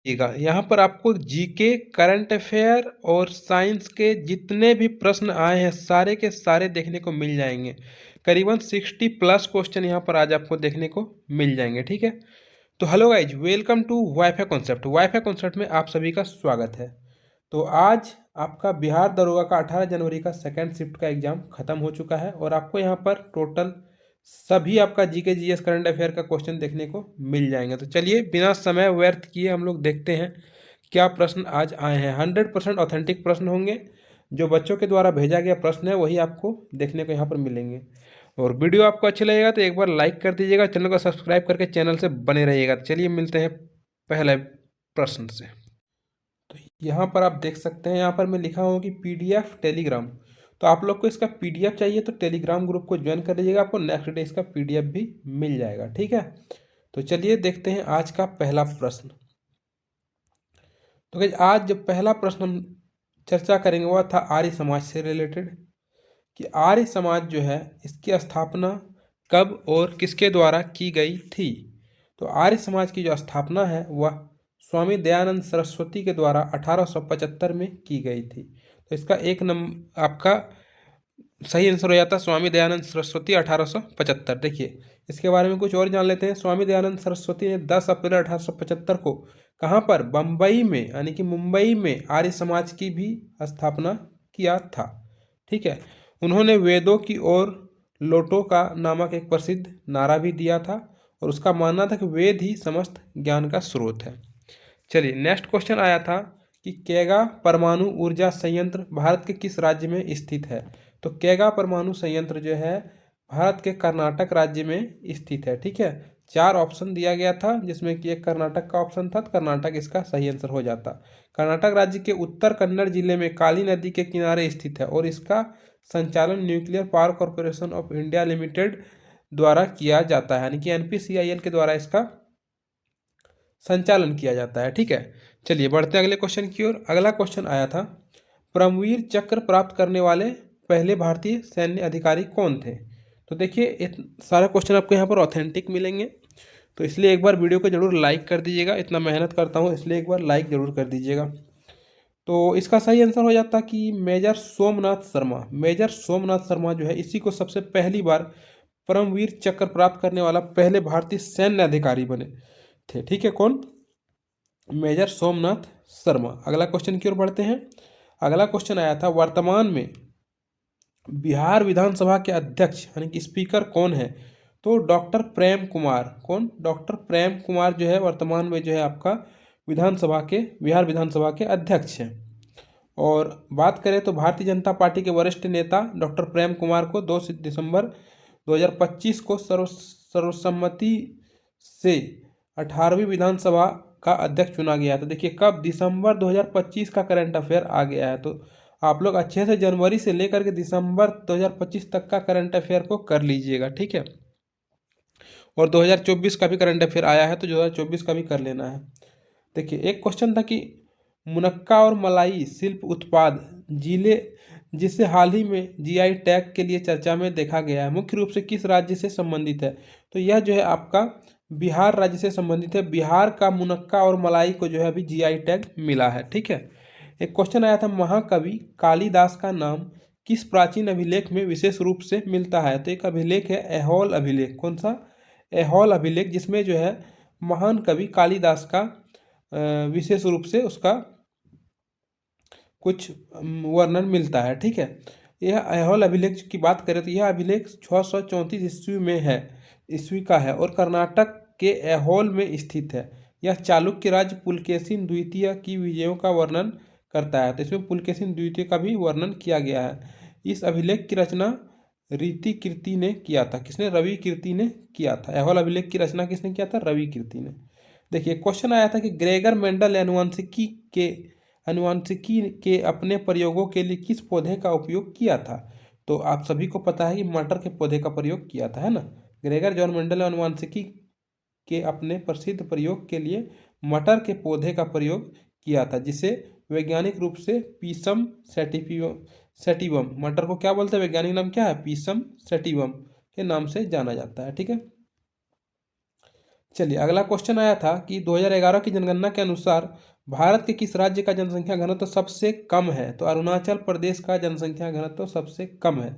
यहाँ पर आपको जीके, करंट अफेयर और साइंस के जितने भी प्रश्न आए हैं सारे के सारे देखने को मिल जाएंगे। करीबन 60+ क्वेश्चन यहाँ पर आज आपको देखने को मिल जाएंगे। ठीक है, तो hello guys, welcome to WiFi concept. WiFi concept में आप सभी का स्वागत है। तो आज आपका बिहार दरोगा का 18 जनवरी का सेकेंड शिफ्ट का एग्जाम खत्म हो चुका है और आपको यहाँ पर टोटल सभी आपका जीके जीएस करंट अफेयर का क्वेश्चन देखने को मिल जाएंगे। तो चलिए बिना समय व्यर्थ किए हम लोग देखते हैं क्या प्रश्न आज आए हैं। 100% ऑथेंटिक प्रश्न होंगे। जो बच्चों के द्वारा भेजा गया प्रश्न है वही आपको देखने को यहाँ पर मिलेंगे। और वीडियो आपको अच्छा लगेगा तो एक बार लाइक कर दीजिएगा, चैनल को सब्सक्राइब करके चैनल से बने रहिएगा। चलिए मिलते हैं पहले प्रश्न से। तो यहाँ पर आप देख सकते हैं, यहाँ पर मैं लिखा हूँ कि पीडीएफ टेलीग्राम। तो आप लोग को इसका पीडीएफ चाहिए तो टेलीग्राम ग्रुप को ज्वाइन कर लीजिएगा, आपको नेक्स्ट डे इसका पीडीएफ भी मिल जाएगा। ठीक है, तो चलिए देखते हैं आज का पहला प्रश्न। तो गाइस आज जो पहला प्रश्न हम चर्चा करेंगे वह था आर्य समाज से रिलेटेड, कि आर्य समाज जो है इसकी स्थापना कब और किसके द्वारा की गई थी। तो आर्य समाज की जो स्थापना है वह स्वामी दयानंद सरस्वती के द्वारा 1875 में की गई थी। तो इसका एक नंबर आपका सही आंसर हो जाता है स्वामी दयानंद सरस्वती 1875। देखिए इसके बारे में कुछ और जान लेते हैं। स्वामी दयानंद सरस्वती ने 10 अप्रैल 1875 को कहाँ पर, बम्बई में यानी कि मुंबई में आर्य समाज की भी स्थापना किया था। ठीक है, उन्होंने वेदों की ओर लोटो का नामक एक प्रसिद्ध नारा भी दिया था और उसका मानना था कि वेद ही समस्त ज्ञान का स्रोत है। चलिए नेक्स्ट क्वेश्चन आया था कि केगा परमाणु ऊर्जा संयंत्र भारत के किस राज्य में स्थित है। तो केगा परमाणु संयंत्र जो है भारत के कर्नाटक राज्य में स्थित है। ठीक है, 4 ऑप्शन दिया गया था जिसमें कि एक कर्नाटक का ऑप्शन था, तो कर्नाटक इसका सही आंसर हो जाता। कर्नाटक राज्य के उत्तर कन्नड़ जिले में काली नदी के किनारे स्थित है और इसका संचालन nuclear power corporation of India limited द्वारा किया जाता है, यानी कि एनपीसीआईएल के द्वारा इसका संचालन किया जाता है। ठीक है, चलिए बढ़ते हैं अगले क्वेश्चन की ओर। अगला क्वेश्चन आया था परमवीर चक्र प्राप्त करने वाले पहले भारतीय सैन्य अधिकारी कौन थे। तो देखिए सारा क्वेश्चन आपको यहाँ पर ऑथेंटिक मिलेंगे, तो इसलिए एक बार वीडियो को जरूर लाइक कर दीजिएगा। इतना मेहनत करता हूँ इसलिए एक बार लाइक जरूर कर दीजिएगा। तो इसका सही आंसर हो जाता कि मेजर सोमनाथ शर्मा। मेजर सोमनाथ शर्मा जो है इसी को सबसे पहली बार परमवीर चक्र प्राप्त करने वाला पहले भारतीय सैन्य अधिकारी बने थे। ठीक है, कौन, मेजर सोमनाथ शर्मा। अगला क्वेश्चन की ओर बढ़ते हैं। अगला क्वेश्चन आया था वर्तमान में बिहार विधानसभा के अध्यक्ष यानी कि स्पीकर कौन है। तो डॉक्टर प्रेम कुमार। कौन, डॉक्टर प्रेम कुमार जो है वर्तमान में जो है आपका बिहार विधानसभा के अध्यक्ष हैं। और बात करें तो भारतीय जनता पार्टी के वरिष्ठ नेता डॉक्टर प्रेम कुमार को 2 दिसंबर 2025 को सर्वसम्मति से 18वीं विधानसभा का अध्यक्ष चुना गया। तो देखिए कब, दिसंबर 2025 का करंट अफेयर आ गया है, तो आप लोग अच्छे से जनवरी से लेकर के दिसंबर 2025 तक का करंट अफेयर को कर लीजिएगा। ठीक है, और 2024 का भी करंट अफेयर आया है तो 2024 का भी कर लेना है। देखिए एक क्वेश्चन था कि मुनक्का और मलाई शिल्प उत्पाद जिले जिसे हाल ही में जीआई टैग के लिए चर्चा में देखा गया है मुख्य रूप से किस राज्य से संबंधित है। तो यह जो है आपका बिहार राज्य से संबंधित है। बिहार का मुनक्का और मलाई को जो है अभी जीआई टैग मिला है। ठीक है, एक क्वेश्चन आया था महाकवि कालिदास का नाम किस प्राचीन अभिलेख में विशेष रूप से मिलता है। तो एक अभिलेख है ऐहोल अभिलेख। कौन सा, ऐहोल अभिलेख, जिसमें जो है महान कवि कालिदास का विशेष रूप से उसका कुछ वर्णन मिलता है। ठीक है, यह ऐहोल अभिलेख की बात करें तो यह अभिलेख 634 ईस्वी में है, ईस्वी का है और कर्नाटक के ऐहोल में स्थित है। यह चालुक्य राज्य पुलकेशिन द्वितीय की विजयों का वर्णन करता है। तो इसमें पुलकेशिन द्वितीय का भी वर्णन किया गया है। इस अभिलेख की रचना रीति कीर्ति ने किया था। किसने, रवि कीर्ति ने किया था। ऐहोल अभिलेख की रचना किसने किया था, रवि कीर्ति ने। देखिए क्वेश्चन आया था कि ग्रेगर मेंडल ने आनुवंशिकी के अपने प्रयोगों के लिए किस पौधे का उपयोग किया था। तो आप सभी को पता है कि मटर के पौधे का प्रयोग किया था, है ना। ग्रेगर जॉन मेंडल ने आनुवंशिकी के अपने प्रसिद्ध प्रयोग के लिए मटर के पौधे का प्रयोग किया था, जिसे वैज्ञानिक रूप से पीसम सेटिवम, मटर को क्या बोलते हैं, वैज्ञानिक नाम क्या है, पीसम सेटिवम के नाम से जाना जाता है। ठीक है, चलिए अगला क्वेश्चन आया था कि 2011 की जनगणना के अनुसार भारत के किस राज्य का जनसंख्या घनत्व सबसे कम है? तो अरुणाचल प्रदेश का जनसंख्या घनत्व सबसे कम है।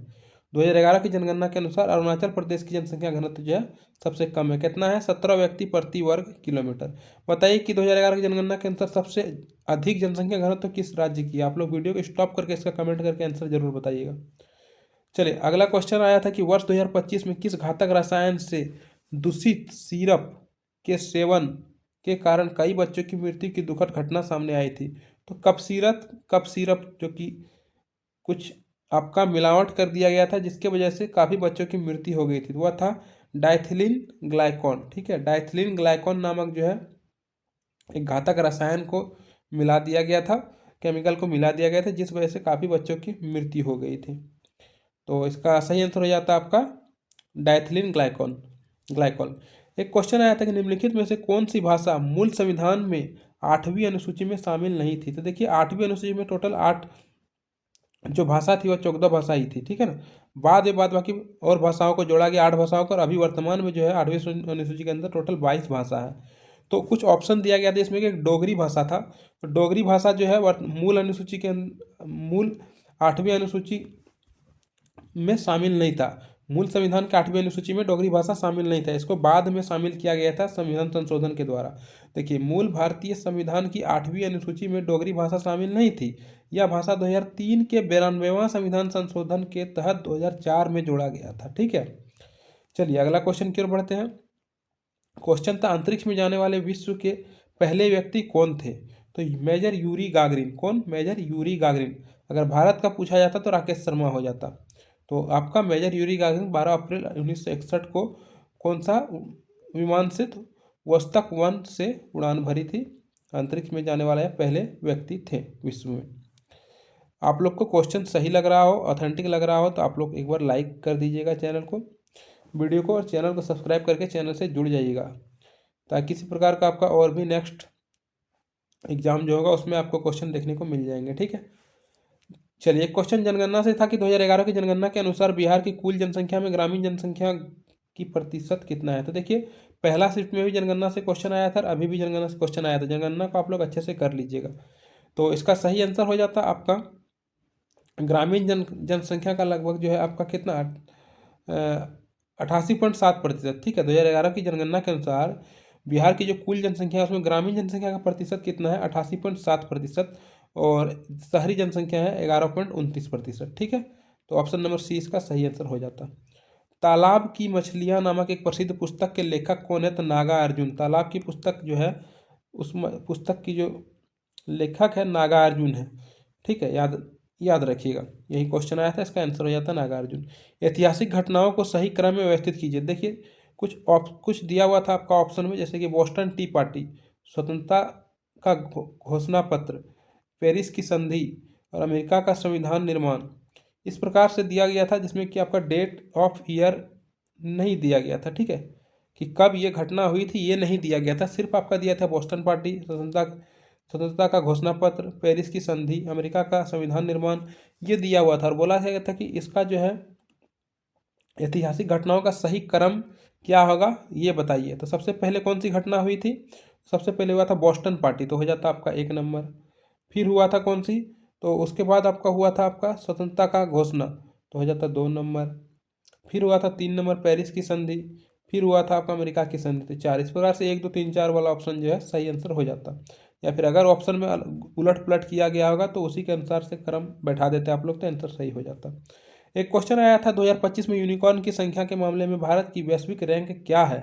2011 की जनगणना के अनुसार अरुणाचल प्रदेश की जनसंख्या घनत्व जो है सबसे कम है। कितना है? 17 व्यक्ति प्रति वर्ग किलोमीटर। बताइए कि 2011 की जनगणना के अनुसार सबसे अधिक जनसंख्या घनत्व किस राज्य की है? आप लोग वीडियो को स्टॉप करके इसका कमेंट करके आंसर जरूर बताइएगा। चलिए अगला क्वेश्चन आया था कि वर्ष 2025 में किस घातक रसायन से दूषित सिरप के सेवन के कारण कई बच्चों की मृत्यु की दुखद घटना सामने आई थी? तो कप सिरप जो कि कुछ आपका मिलावट कर दिया गया था, जिसके वजह से काफ़ी बच्चों की मृत्यु हो गई थी। वह था डाइथिलीन ग्लाइकॉन। ठीक है, डाइथिलीन ग्लाइकॉन नामक जो है एक घातक रसायन को मिला दिया गया था, केमिकल को मिला दिया गया था, जिस वजह से काफ़ी बच्चों की मृत्यु हो गई थी। तो इसका सही आंसर हो जाता है आपका डाइथिलीन ग्लाइकॉल। एक क्वेश्चन आया था कि निम्नलिखित में से कौन सी भाषा मूल संविधान में 8वीं अनुसूची में शामिल नहीं थी? तो देखिए 8वीं अनुसूची में टोटल 8 जो भाषा थी वह 14 भाषा ही थी। ठीक है ना, बाद बाकी और भाषाओं को जोड़ा गया 8 भाषाओं को, और अभी वर्तमान में जो है 8वीं अनुसूची के अंदर टोटल 22 भाषा है। तो कुछ ऑप्शन दिया गया था इसमें कि एक डोगरी भाषा था। तो डोगरी भाषा जो है मूल 8वीं अनुसूची में शामिल नहीं था। मूल संविधान के 8वीं अनुसूची में डोगरी भाषा शामिल नहीं था, इसको बाद में शामिल किया गया था संविधान संशोधन के द्वारा। देखिए मूल भारतीय संविधान की 8वीं अनुसूची में डोगरी भाषा शामिल नहीं थी। यह भाषा 2003 के 92वां संविधान संशोधन के तहत 2004 में जोड़ा गया था। ठीक है, चलिए अगला क्वेश्चन की ओर बढ़ते हैं। क्वेश्चन था अंतरिक्ष में जाने वाले विश्व के पहले व्यक्ति कौन थे? तो मेजर यूरी गागरिन। कौन? Major Yuri Gagarin. अगर भारत का पूछा जाता तो राकेश शर्मा हो जाता। तो आपका मेजर यूरी गागरिन 12 अप्रैल 1961 को कौन सा विमान से वोस्तक 1 से उड़ान भरी थी? अंतरिक्ष में जाने वाले पहले व्यक्ति थे विश्व में। आप लोग को क्वेश्चन सही लग रहा हो, ऑथेंटिक लग रहा हो, तो आप लोग एक बार लाइक कर दीजिएगा चैनल को, वीडियो को, और चैनल को सब्सक्राइब करके चैनल से जुड़ जाइएगा, ताकि किसी प्रकार का आपका और भी नेक्स्ट एग्जाम जो होगा उसमें आपको क्वेश्चन देखने को मिल जाएंगे। ठीक है, चलिए क्वेश्चन जनगणना से था कि 2011 की जनगणना के अनुसार बिहार की कुल जनसंख्या में ग्रामीण जनसंख्या की प्रतिशत कितना है? तो देखिए पहला शिफ्ट में भी जनगणना से क्वेश्चन आया था, अभी भी जनगणना से क्वेश्चन आया था। जनगणना को आप लोग अच्छे से कर लीजिएगा। तो इसका सही आंसर हो जाता आपका ग्रामीण जनसंख्या का लगभग जो है आपका कितना 88.7%। ठीक है, 2011 की जनगणना के अनुसार बिहार की जो कुल जनसंख्या है उसमें ग्रामीण जनसंख्या का प्रतिशत कितना है? 88.7%, और शहरी जनसंख्या है 11.29%। ठीक है, तो ऑप्शन नंबर सी इसका सही आंसर हो जाता। तालाब की मछलियाँ नामक एक प्रसिद्ध पुस्तक के लेखक कौन है? तो नागार्जुन। तालाब की पुस्तक जो है उस पुस्तक की जो लेखक है नागार्जुन है। ठीक है, याद याद रखिएगा, यही क्वेश्चन आया था, इसका आंसर हो जाता है नागार्जुन। ऐतिहासिक घटनाओं को सही क्रम में व्यवस्थित कीजिए। देखिए कुछ दिया हुआ था आपका ऑप्शन में, जैसे कि बोस्टन टी पार्टी, स्वतंत्रता का घोषणा पत्र, पेरिस की संधि, और अमेरिका का संविधान निर्माण, इस प्रकार से दिया गया था, जिसमें कि आपका डेट ऑफ ईयर नहीं दिया गया था। ठीक है, कि कब ये घटना हुई थी ये नहीं दिया गया था, सिर्फ आपका दिया था बोस्टन पार्टी, स्वतंत्रता का घोषणा पत्र, पेरिस की संधि, अमेरिका का संविधान निर्माण, ये दिया हुआ था। और बोला गया था कि इसका जो है ऐतिहासिक घटनाओं का सही क्रम क्या होगा ये बताइए। तो सबसे पहले कौन सी घटना हुई थी? सबसे पहले हुआ था बोस्टन पार्टी, तो हो जाता आपका 1 नंबर। फिर हुआ था कौन सी? तो उसके बाद आपका हुआ था आपका स्वतंत्रता का घोषणा, तो हो जाता 2 नंबर। फिर हुआ था 3 नंबर पेरिस की संधि। फिर हुआ था आपका अमेरिका की संधि, तो 4। इस प्रकार से 1 2 3 4 वाला ऑप्शन जो है सही आंसर हो जाता। या फिर अगर ऑप्शन में उलट पुलट किया गया होगा तो उसी के अनुसार से क्रम बैठा देते आप लोग, तो आंसर सही हो जाता। एक क्वेश्चन आया था 2025 में यूनिकॉर्न की संख्या के मामले में भारत की वैश्विक रैंक क्या है?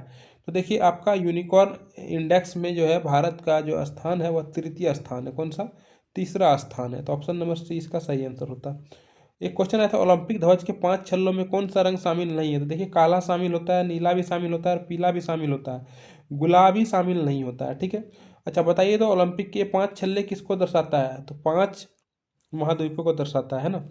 तो देखिए आपका यूनिकॉर्न इंडेक्स में जो है भारत का जो स्थान है वह तृतीय स्थान है। कौन सा? तीसरा स्थान है। तो ऑप्शन नंबर सी इसका सही आंसर होता। एक क्वेश्चन आया था ओलंपिक ध्वज के 5 छल्लों में कौन सा रंग शामिल नहीं है? तो देखिए काला शामिल होता है, नीला भी शामिल होता है, और पीला भी शामिल होता है, गुलाबी शामिल नहीं होता है। ठीक है, अच्छा बताइए तो ओलंपिक के 5 छल्ले किसको दर्शाता है? तो 5 महाद्वीपों को दर्शाता है ना।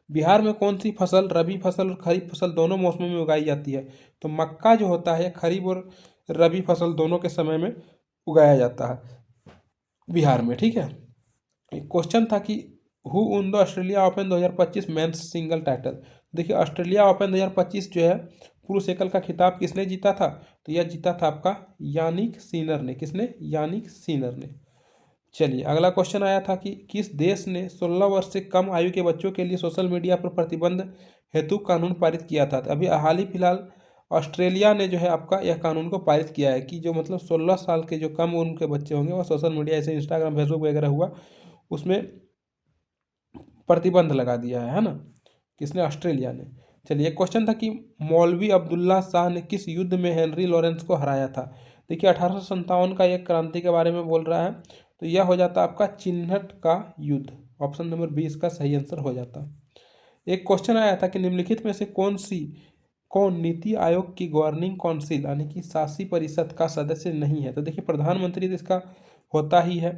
बिहार में कौन सी फसल रबी फसल और खरीफ फसल दोनों मौसमों में उगाई जाती है? तो मक्का जो होता है खरीफ और रबी फसल दोनों के समय में उगाया जाता है बिहार में। ठीक है, एक क्वेश्चन था कि हु उन the Australia open 2025 men's single title. देखिए ऑस्ट्रेलिया ओपन 2025 जो है पुरुष एकल का खिताब किसने जीता था? तो यह जीता था आपका यानिक सिनर ने। किसने? यानिक सिनर ने। चलिए अगला क्वेश्चन आया था कि किस देश ने 16 वर्ष से कम आयु के बच्चों के लिए सोशल मीडिया पर प्रतिबंध हेतु कानून पारित किया था? तो अभी हाल ही फिलहाल ऑस्ट्रेलिया ने जो है आपका यह कानून को पारित किया है कि जो मतलब 16 साल के जो कम उनके बच्चे होंगे वो सोशल मीडिया जैसे इंस्टाग्राम फेसबुक वगैरह हुआ उसमें प्रतिबंध लगा दिया है ना। किसने? ऑस्ट्रेलिया ने। चलिए एक क्वेश्चन था कि मौलवी अब्दुल्ला शाह ने किस युद्ध में हेनरी लॉरेंस को हराया था? देखिए 1857 का एक क्रांति के बारे में बोल रहा है, तो यह हो जाता आपका चिन्हट का युद्ध। ऑप्शन नंबर 20 का सही आंसर हो जाता। एक क्वेश्चन आया था कि निम्नलिखित में से कौन नीति आयोग की गवर्निंग काउंसिल यानी कि शासी परिषद का सदस्य नहीं है? तो देखिए प्रधानमंत्री तो इसका होता ही है,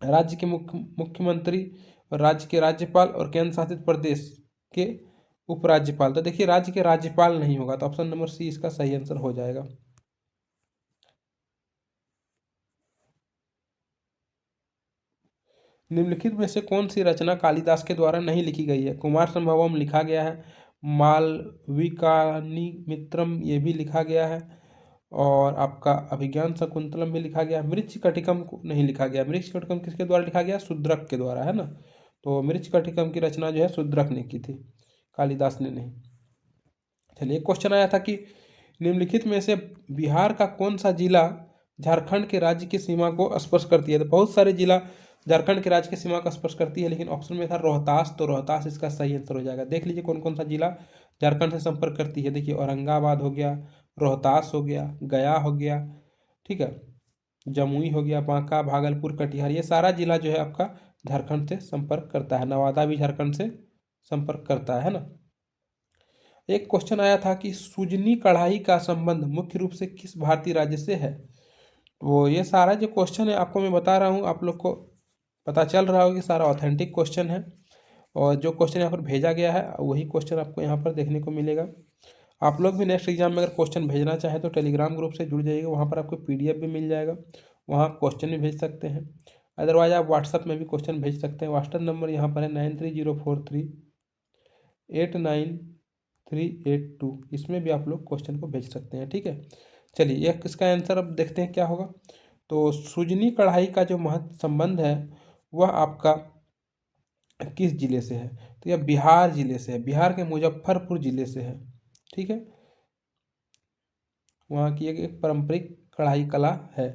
राज्य के मुख्यमंत्री और राज्य के राज्यपाल और केंद्र शासित प्रदेश के उपराज्यपाल। तो देखिए राज्य के राज्यपाल नहीं होगा, तो ऑप्शन नंबर सी इसका सही आंसर हो जाएगा। निम्नलिखित में से कौन सी रचना कालिदास के द्वारा नहीं लिखी गई है? कुमार संभवम लिखा गया है, मालविकाग्निमित्रम ये भी लिखा गया है, और आपका अभिज्ञान शकुंतलम भी लिखा गया है। मृच्छकटिकम को नहीं लिखा गया। मृच्छकटिकम किसके द्वारा लिखा गया? शूद्रक के द्वारा, है ना। तो मृच्छकटिकम की रचना जो है शूद्रक ने की थी, कालिदास ने नहीं। चलिए एक क्वेश्चन आया था कि निम्नलिखित में से बिहार का कौन सा जिला झारखंड के राज्य की सीमा को स्पर्श करती है? तो बहुत सारे जिला झारखंड के राज्य की सीमा को स्पर्श करती है, लेकिन ऑप्शन में था रोहतास, तो रोहतास इसका सही आंसर हो जाएगा। देख लीजिए कौन कौन सा जिला झारखंड से संपर्क करती है। देखिए औरंगाबाद हो गया, रोहतास हो गया, गया हो गया, ठीक है, जमुई हो गया, बांका, भागलपुर, कटिहार, ये सारा जिला जो है आपका झारखंड से संपर्क करता है। नवादा भी झारखंड से संपर्क करता है ना। एक क्वेश्चन आया था कि सुजनी कढ़ाई का संबंध मुख्य रूप से किस भारतीय राज्य से है? तो ये सारा जो क्वेश्चन है आपको मैं बता रहा हूँ, आप लोग को पता चल रहा होगा कि सारा ऑथेंटिक क्वेश्चन है, और जो क्वेश्चन यहाँ पर भेजा गया है वही क्वेश्चन आपको यहाँ पर देखने को मिलेगा। आप लोग भी नेक्स्ट एग्जाम में अगर क्वेश्चन भेजना चाहें तो टेलीग्राम ग्रुप से जुड़ जाइएगा, वहाँ पर आपको PDF भी मिल जाएगा, वहाँ आप क्वेश्चन भी भेज सकते हैं। अदरवाइज आप व्हाट्सअप में भी क्वेश्चन भेज सकते हैं। व्हाट्सअप नंबर यहाँ पर है 9304389382, इसमें भी आप लोग क्वेश्चन को भेज सकते हैं, ठीक है। चलिए एक इसका आंसर अब देखते हैं क्या होगा। तो सुजनी कढ़ाई का जो महत्व संबंध है वह आपका किस जिले से है? तो यह बिहार जिले से है, बिहार के मुजफ्फरपुर जिले से है, ठीक है। वहाँ की एक पारंपरिक कढ़ाई कला है।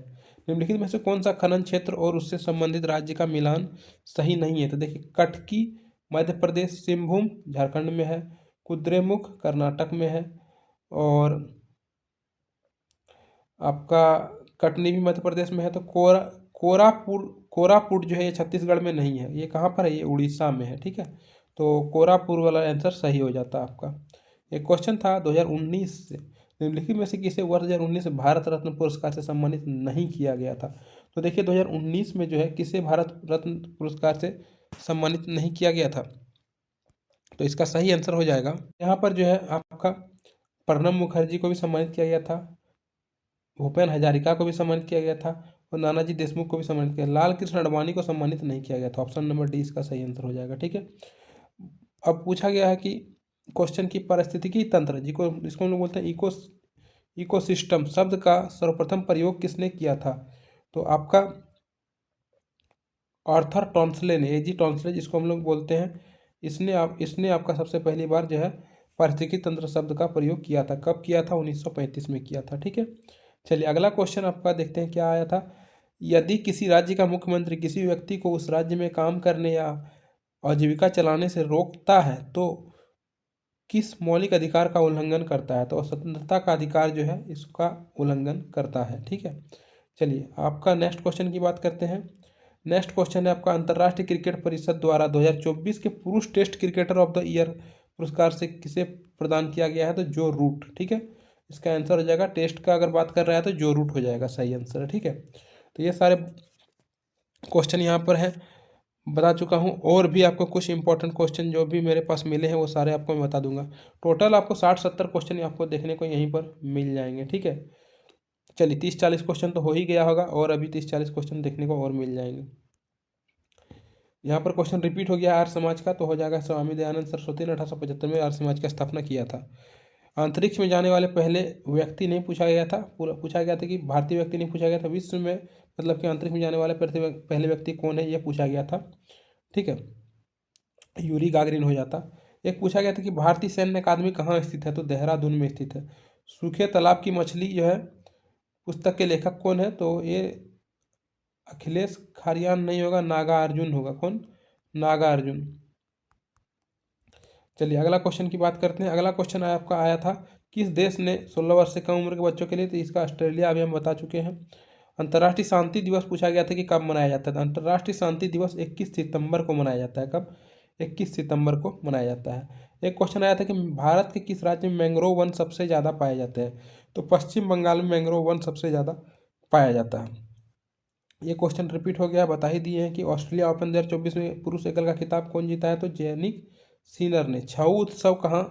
निम्नलिखित में से कौन सा खनन क्षेत्र और उससे संबंधित राज्य का मिलान सही नहीं है? तो देखिए कटकी मध्य प्रदेश, सिंहभूम झारखंड में है, कुद्रेमुख कर्नाटक में है, और आपका कटनी भी मध्य प्रदेश में है। तो कोरापुट जो है ये छत्तीसगढ़ में नहीं है, ये कहाँ पर है? ये उड़ीसा में है, ठीक है। तो कोरापुर वाला आंसर सही हो जाता आपका। एक क्वेश्चन था 2019 से, निम्नलिखित में से किसे वर्ष 2019 भारत रत्न पुरस्कार से सम्मानित नहीं किया गया था? तो देखिए 2019 में जो है किसे भारत रत्न पुरस्कार से सम्मानित नहीं किया गया था? तो इसका सही आंसर हो जाएगा यहाँ पर जो है आपका प्रणब मुखर्जी को भी सम्मानित किया गया था, भूपेन हजारिका को भी सम्मानित किया गया था, और नानाजी देशमुख को भी सम्मानित किया। लाल कृष्ण आडवाणी को सम्मानित नहीं किया गया था। ऑप्शन नंबर डी इसका सही आंसर हो जाएगा, ठीक है। अब पूछा गया है कि क्वेश्चन की पारिस्थितिकी तंत्र जिसको हम लोग बोलते हैं इकोसिस्टम शब्द का सर्वप्रथम प्रयोग किसने किया था? तो आपका आर्थर टॉन्सले ने, एजी टॉन्सले जिसको हम लोग बोलते हैं, इसने आपका सबसे पहली बार जो है पारिस्थितिकी तंत्र शब्द का प्रयोग किया था। कब किया था? 1935 में किया था, ठीक है। चलिए अगला क्वेश्चन आपका देखते हैं क्या आया था। यदि किसी राज्य का मुख्यमंत्री किसी व्यक्ति को उस राज्य में काम करने या आजीविका चलाने से रोकता है तो किस मौलिक अधिकार का उल्लंघन करता है? तो स्वतंत्रता का अधिकार जो है इसका उल्लंघन करता है, ठीक है। चलिए आपका नेक्स्ट क्वेश्चन की बात करते हैं। नेक्स्ट क्वेश्चन है आपका अंतर्राष्ट्रीय क्रिकेट परिषद द्वारा 2024 के पुरुष test cricketer of the year पुरस्कार से किसे प्रदान किया गया है? तो जो रूट, ठीक है, इसका आंसर हो जाएगा। टेस्ट का अगर बात कर रहा है तो जो रूट हो जाएगा सही आंसर है, ठीक है। तो ये सारे क्वेश्चन यहाँ पर है बता चुका हूँ, और भी आपको कुछ इंपॉर्टेंट क्वेश्चन जो भी मेरे पास मिले हैं वो सारे आपको मैं बता दूंगा। टोटल आपको 60-70 क्वेश्चन आपको देखने को यहीं पर मिल जाएंगे, ठीक है। चलिए 30-40 क्वेश्चन तो हो ही गया होगा, और अभी 30-40 क्वेश्चन देखने को और मिल जाएंगे। यहाँ पर क्वेश्चन रिपीट हो गया आर्य समाज का, तो हो जाएगा स्वामी दयानंद सरस्वती ने 1875 में आर्य समाज की स्थापना किया था। अंतरिक्ष में जाने वाले पहले व्यक्ति नहीं पूछा गया था, पूछा गया था कि भारतीय व्यक्ति नहीं पूछा गया था, विश्व में मतलब कि अंतरिक्ष में जाने वाले पहले व्यक्ति कौन है, यह पूछा गया था। ठीक है, यूरी गागरिन हो जाता। एक पूछा गया था कि भारतीय सैन्य अकादमी कहाँ स्थित है, तो देहरादून में स्थित है। सूखे तालाब की मछली जो है पुस्तक के लेखक कौन है, तो ये अखिलेश खारियान नहीं होगा, नागा अर्जुन होगा। कौन? नागा अर्जुन। चलिए अगला क्वेश्चन की बात करते हैं। अगला क्वेश्चन आपका आया था, किस देश ने 16 वर्ष से कम उम्र के बच्चों के लिए, तो इसका ऑस्ट्रेलिया, अभी हम बता चुके हैं। अंतर्राष्ट्रीय शांति दिवस पूछा गया था कि कब मनाया जाता है। अंतर्राष्ट्रीय शांति दिवस 21 सितंबर को मनाया जाता है। कब? 21 सितंबर को मनाया जाता है। एक क्वेश्चन आया था कि भारत के किस राज्य में मैंग्रोव वन सबसे ज़्यादा पाए जाते हैं, तो पश्चिम बंगाल में मैंग्रोव वन सबसे ज़्यादा पाया जाता है। ये क्वेश्चन रिपीट हो गया, बता ही दिए हैं कि ऑस्ट्रेलिया ओपन 2024 में पुरुष एकल का खिताब कौन जीता है, तो जैनिक सिनर ने। छऊ उत्सव कहाँ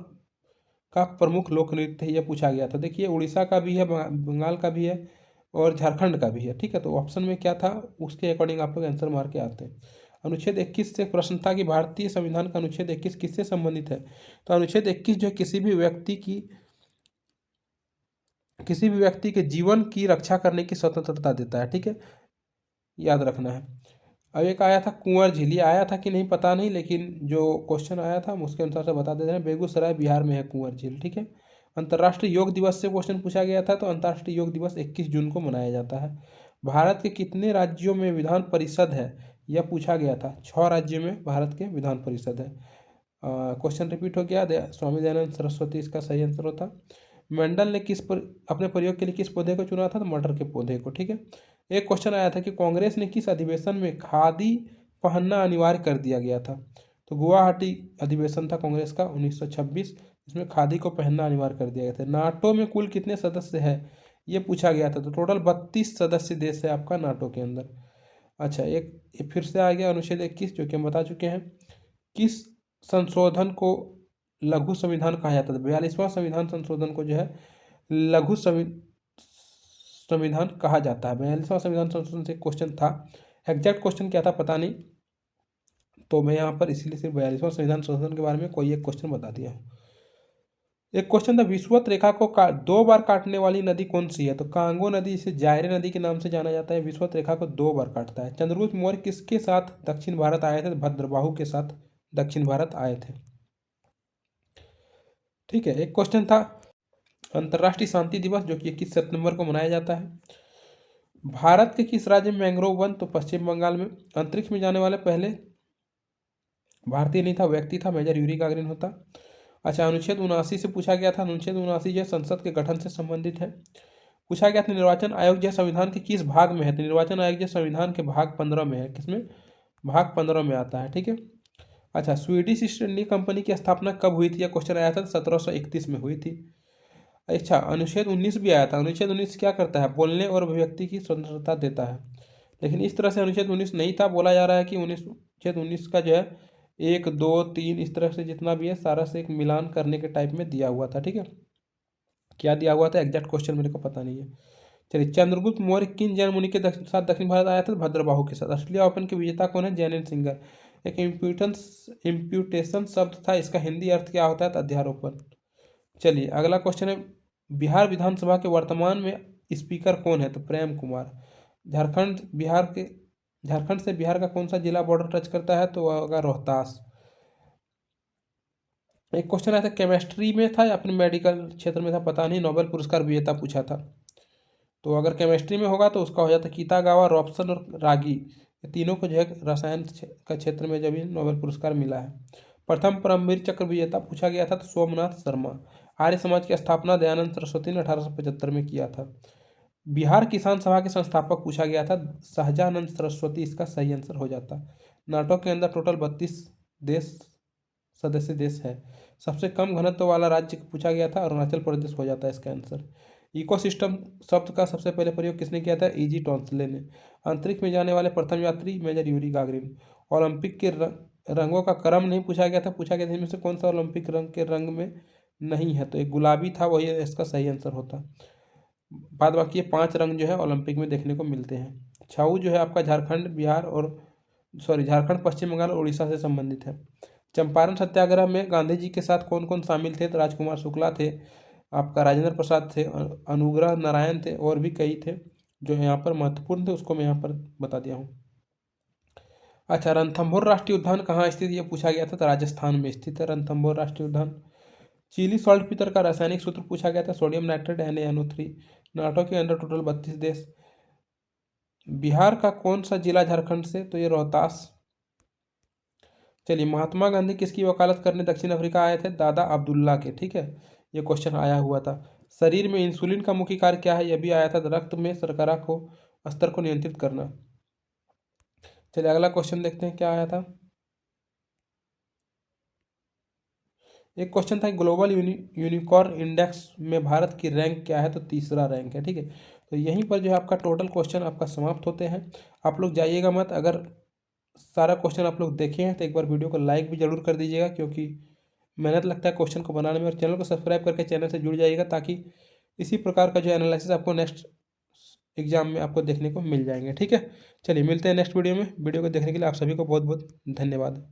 का प्रमुख लोक नृत्य है, यह पूछा गया था। देखिए उड़ीसा का भी है, बंगाल का भी है और झारखंड का भी है। ठीक है, तो ऑप्शन में क्या था उसके अकॉर्डिंग आप लोग आंसर मार के आते हैं। अनुच्छेद 21 से प्रश्न था कि भारतीय संविधान का अनुच्छेद 21 किससे संबंधित है, तो अनुच्छेद 21 जो है किसी भी व्यक्ति के जीवन की रक्षा करने की स्वतंत्रता देता है। ठीक है, याद रखना है। अब एक आया था कुंवर झील, ये आया था कि नहीं पता नहीं, लेकिन जो क्वेश्चन आया था हम उसके अनुसार से बता देते हैं। बेगूसराय बिहार में है कुंवर झील। ठीक है, अंतर्राष्ट्रीय योग दिवस से क्वेश्चन पूछा गया था, तो अंतर्राष्ट्रीय योग दिवस 21 जून को मनाया जाता है। भारत के कितने राज्यों में विधान परिषद है, यह पूछा गया था। 6 राज्यों में भारत के विधान परिषद है। क्वेश्चन रिपीट हो गया, स्वामी दयानंद सरस्वती इसका सही आंसर होता। मेंडल ने अपने प्रयोग के लिए किस पौधे को चुना था, तो मटर के पौधे को। ठीक है, एक क्वेश्चन आया था कि कांग्रेस ने किस अधिवेशन में खादी पहनना अनिवार्य कर दिया गया था, तो गुवाहाटी अधिवेशन था कांग्रेस का 1926, इसमें खादी को पहनना अनिवार्य कर दिया गया था। नाटो में कुल कितने सदस्य हैं, ये पूछा गया था, तो टोटल 32 सदस्य देश है आपका नाटो के अंदर। अच्छा, एक फिर से आ गया अनुच्छेद 21 जो कि हम बता चुके हैं। किस संशोधन को लघु संविधान कहा जाता था, 42वां संविधान संशोधन को जो है लघु संविधान कहा जाता है। 42वां संविधान संशोधन से क्वेश्चन था, एग्जैक्ट क्वेश्चन क्या था पता नहीं, तो मैं यहाँ पर इसीलिए सिर्फ 42वां संविधान संशोधन के बारे में कोई एक क्वेश्चन बता दिया हूँ। एक क्वेश्चन था, विषुवत रेखा को 2 बार काटने वाली नदी कौन सी है, तो कांगो नदी, इसे जायरे नदी के नाम से जाना जाता है। विषुवत रेखा को 2 बार काटता है। चंद्रगुप्त मौर्य किसके साथ दक्षिण भारत आए थे, भद्रबाहु के साथ दक्षिण भारत आए थे। ठीक है, एक क्वेश्चन था अंतर्राष्ट्रीय शांति दिवस जो कि 21 सितंबर को मनाया जाता है। भारत के किस राज्य में मैंग्रोव वन, तो पश्चिम बंगाल में। अंतरिक्ष में जाने वाले पहले भारतीय नहीं था, व्यक्ति था, मेजर यूरी गागरिन होता। अच्छा, अनुच्छेद 79 से पूछा गया था। अनुच्छेद 79 जो संसद के गठन से संबंधित है। पूछा गया था निर्वाचन आयोग जो संविधान के किस भाग में है, तो निर्वाचन आयोग जो संविधान के भाग 15 में है। किसमें? भाग 15 में आता है। ठीक है, अच्छा, स्वीडिश ईस्ट इंडिया कंपनी की स्थापना कब हुई थी, यह क्वेश्चन आया था, 1731 में हुई थी। अच्छा, अनुच्छेद 19 भी आया था। अनुच्छेद 19 क्या करता है, बोलने और अभिव्यक्ति की स्वतंत्रता देता है, लेकिन इस तरह से अनुच्छेद 19 नहीं था। बोला जा रहा है कि अनुच्छेद 19 का जो है 1, 2, 3 इस तरह से जितना भी है सारा से एक मिलान करने के टाइप में दिया हुआ था। ठीक है, क्या दिया हुआ था एग्जैक्ट क्वेश्चन मेरे को पता नहीं है। चलिए, चंद्रगुप्त मौर्य किन जैन मुनि के साथ दक्षिण भारत आया था, भद्रबाहु के साथ। ऑस्ट्रेलिया ओपन के विजेता कौन है, जैन सिंगर। एक इम्प्यूटेशन शब्द था, इसका हिंदी अर्थ क्या होता है, तो अध्यारोपण। चलिए अगला क्वेश्चन है, बिहार विधानसभा के वर्तमान में स्पीकर कौन है, तो प्रेम कुमार। झारखंड से बिहार का कौन सा जिला बॉर्डर टच करता है, तो वह होगा रोहतास। एक क्वेश्चन आया था, केमिस्ट्री में था या फिर मेडिकल क्षेत्र में था पता नहीं, नोबेल पुरस्कार विजेता पूछा था, तो अगर केमिस्ट्री में होगा तो उसका हो जाता कीतागावा, रॉबसन और रागी, ये तीनों को जो है रसायन का क्षेत्र में जब नोबेल पुरस्कार मिला है। प्रथम परमवीर चक्र विजेता पूछा गया था, तो सोमनाथ शर्मा। आर्य समाज की स्थापना दयानंद सरस्वती ने 1875 में किया था। बिहार किसान सभा के संस्थापक पूछा गया था, सहजानंद सरस्वती इसका सही आंसर हो जाता। नाटो के अंदर टोटल 32 देश सदस्य देश है। सबसे कम घनत्व वाला राज्य पूछा गया था, अरुणाचल प्रदेश हो जाता है इसका आंसर। इकोसिस्टम शब्द का सबसे पहले प्रयोग किसने किया था, ईजी टॉन्सले ने। अंतरिक्ष में जाने वाले प्रथम यात्री मेजर यूरी गागरिन। ओलंपिक के रंगों का क्रम नहीं पूछा गया था, पूछा गया था इनमें से कौन सा ओलंपिक रंग के रंग में नहीं है, तो एक गुलाबी था, वही इसका सही आंसर होता। बाद बाकी ये 5 रंग जो है ओलंपिक में देखने को मिलते हैं। छाऊ जो है आपका झारखंड, पश्चिम बंगाल और उड़ीसा से संबंधित है। चंपारण सत्याग्रह में गांधी जी के साथ कौन कौन शामिल थे, तो राजकुमार शुक्ला थे, आपका राजेंद्र प्रसाद थे, अनुग्रह नारायण थे, और भी कई थे जो यहाँ पर महत्वपूर्ण थे, उसको मैं यहाँ पर बता दिया हूँ। अच्छा, रणथंभौर राष्ट्रीय उद्यान कहाँ स्थित, ये पूछा गया था, तो राजस्थान में स्थित है रणथंभौर राष्ट्रीय उद्यान। चिली सॉल्ट पीटर का रासायनिक सूत्र पूछा गया था, सोडियम नाइट्रेट NaNO3। नाटो के अंदर टोटल 32 देश। बिहार का कौन सा जिला झारखंड से, तो ये रोहतास। चलिए, महात्मा गांधी किसकी वकालत करने दक्षिण अफ्रीका आए थे, दादा अब्दुल्ला के, ठीक है। ये क्वेश्चन आया हुआ था। शरीर में इंसुलिन का मुख्य कार्य क्या है, यह भी आया था, रक्त में शर्करा को स्तर को नियंत्रित करना। चलिए अगला क्वेश्चन देखते हैं क्या आया था। एक क्वेश्चन था, ग्लोबल यूनिकॉर्न इंडेक्स में भारत की रैंक क्या है, तो तीसरा रैंक है, ठीक है। तो यहीं पर जो है आपका टोटल क्वेश्चन आपका समाप्त होते हैं। आप लोग जाइएगा मत, अगर सारा क्वेश्चन आप लोग देखे हैं तो एक बार वीडियो को लाइक भी जरूर कर दीजिएगा, क्योंकि मेहनत लगता है क्वेश्चन को बनाने में। और चैनल को सब्सक्राइब करके चैनल से जुड़ जाइएगा, ताकि इसी प्रकार का जो एनालिसिस आपको नेक्स्ट एग्जाम में आपको देखने को मिल जाएंगे, ठीक है। चलिए मिलते हैं नेक्स्ट वीडियो में। वीडियो को देखने के लिए आप सभी को बहुत बहुत धन्यवाद।